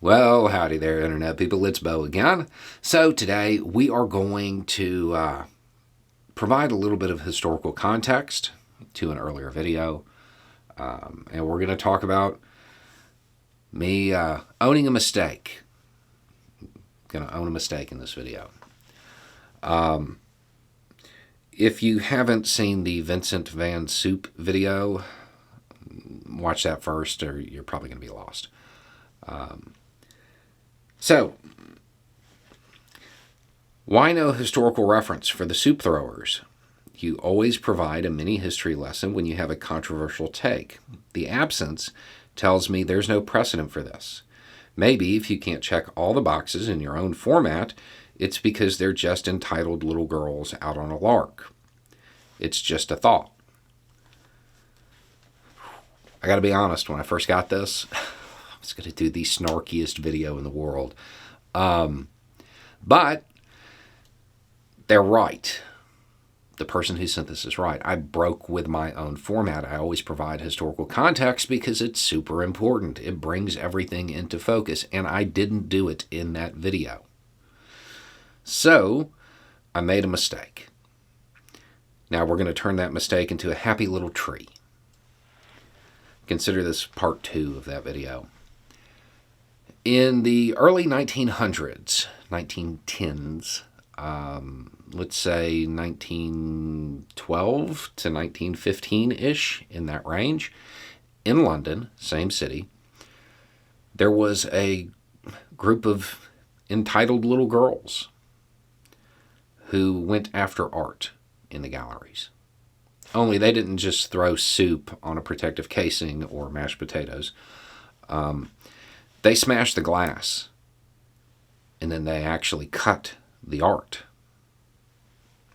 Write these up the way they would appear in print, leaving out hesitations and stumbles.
Well, howdy there, Internet people. It's Bo again. So, today we are going to provide a little bit of historical context to an earlier video. And we're going to talk about me owning a mistake. I'm going to own a mistake in this video. If you haven't seen the Vincent Van Soup video, watch that first or you're probably going to be lost. So, why no historical reference for the soup throwers? You always provide a mini history lesson when you have a controversial take. The absence tells me there's no precedent for this. Maybe if you can't check all the boxes in your own format, it's because they're just entitled little girls out on a lark. It's just a thought. I gotta be honest, when I first got this, I was going to do the snarkiest video in the world. But they're right. The person who sent this is right. I broke with my own format. I always provide historical context because it's super important. It brings everything into focus, and I didn't do it in that video. So, I made a mistake. Now we're going to turn that mistake into a happy little tree. Consider this part 2 of that video. In the early 1900s, 1910s, let's say 1912 to 1915-ish, in that range, in London, same city, there was a group of entitled little girls who went after art in the galleries. Only they didn't just throw soup on a protective casing or mashed potatoes. They smashed the glass, and then they actually cut the art.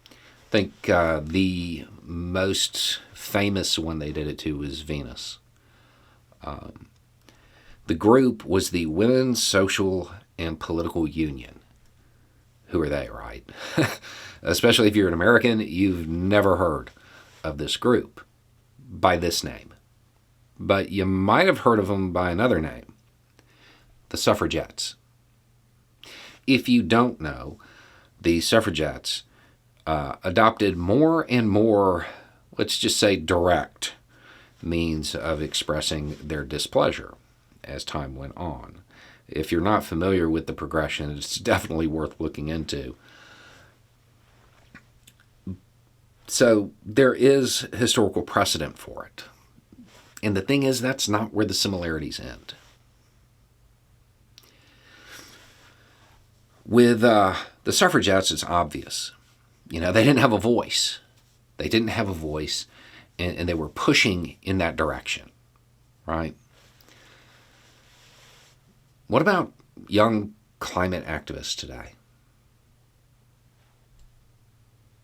I think the most famous one they did it to was Venus. The group was the Women's Social and Political Union. Who are they, right? Especially if you're an American, you've never heard of this group by this name. But you might have heard of them by another name. The suffragettes. If you don't know, the suffragettes adopted more and more, let's just say, direct means of expressing their displeasure as time went on. If you're not familiar with the progression, it's definitely worth looking into. So there is historical precedent for it. And the thing is, that's not where the similarities end. With the suffragettes, it's obvious. You know, they didn't have a voice. They didn't have a voice, and they were pushing in that direction, right? What about young climate activists today?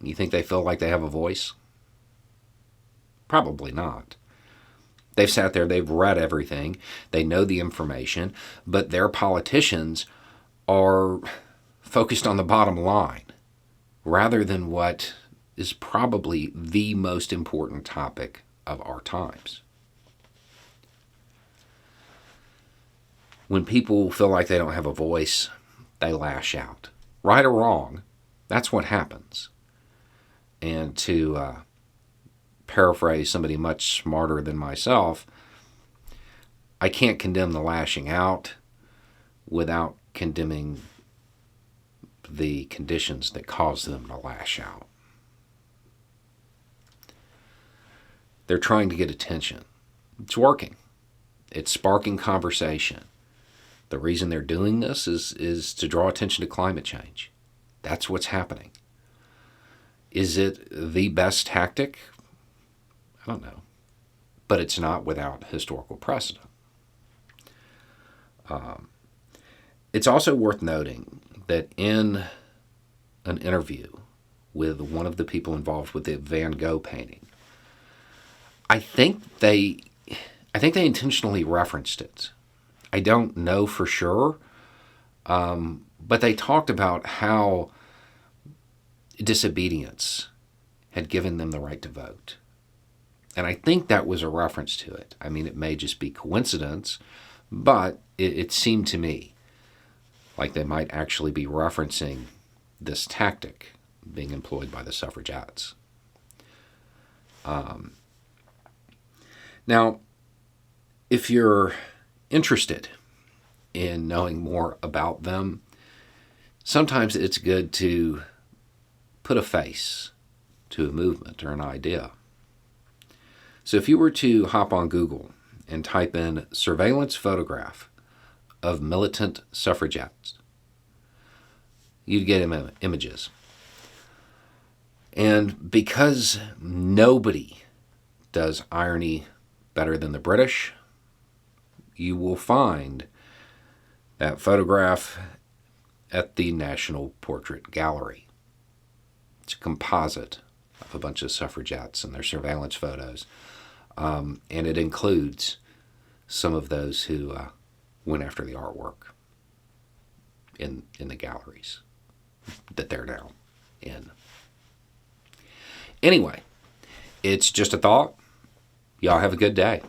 You think they feel like they have a voice? Probably not. They've sat there, they've read everything, they know the information, but their politicians are focused on the bottom line rather than what is probably the most important topic of our times. When people feel like they don't have a voice, they lash out. Right or wrong, that's what happens. And to paraphrase somebody much smarter than myself, I can't condemn the lashing out without condemning the conditions that cause them to lash out. They're trying to get attention. It's working. It's sparking conversation. The reason they're doing this is to draw attention to climate change. That's what's happening. Is it the best tactic? I don't know. But it's not without historical precedent. It's also worth noting that in an interview with one of the people involved with the Van Gogh painting, I think they intentionally referenced it. I don't know for sure, but they talked about how disobedience had given them the right to vote. And I think that was a reference to it. I mean, it may just be coincidence, but it seemed to me like they might actually be referencing this tactic being employed by the suffragettes. Now, if you're interested in knowing more about them, sometimes it's good to put a face to a movement or an idea. So if you were to hop on Google and type in surveillance photograph of militant suffragettes, you'd get images. And because nobody does irony better than the British, you will find that photograph at the National Portrait Gallery. It's a composite of a bunch of suffragettes and their surveillance photos. And it includes some of those who went after the artwork in the galleries that they're now in. Anyway, it's just a thought. Y'all have a good day.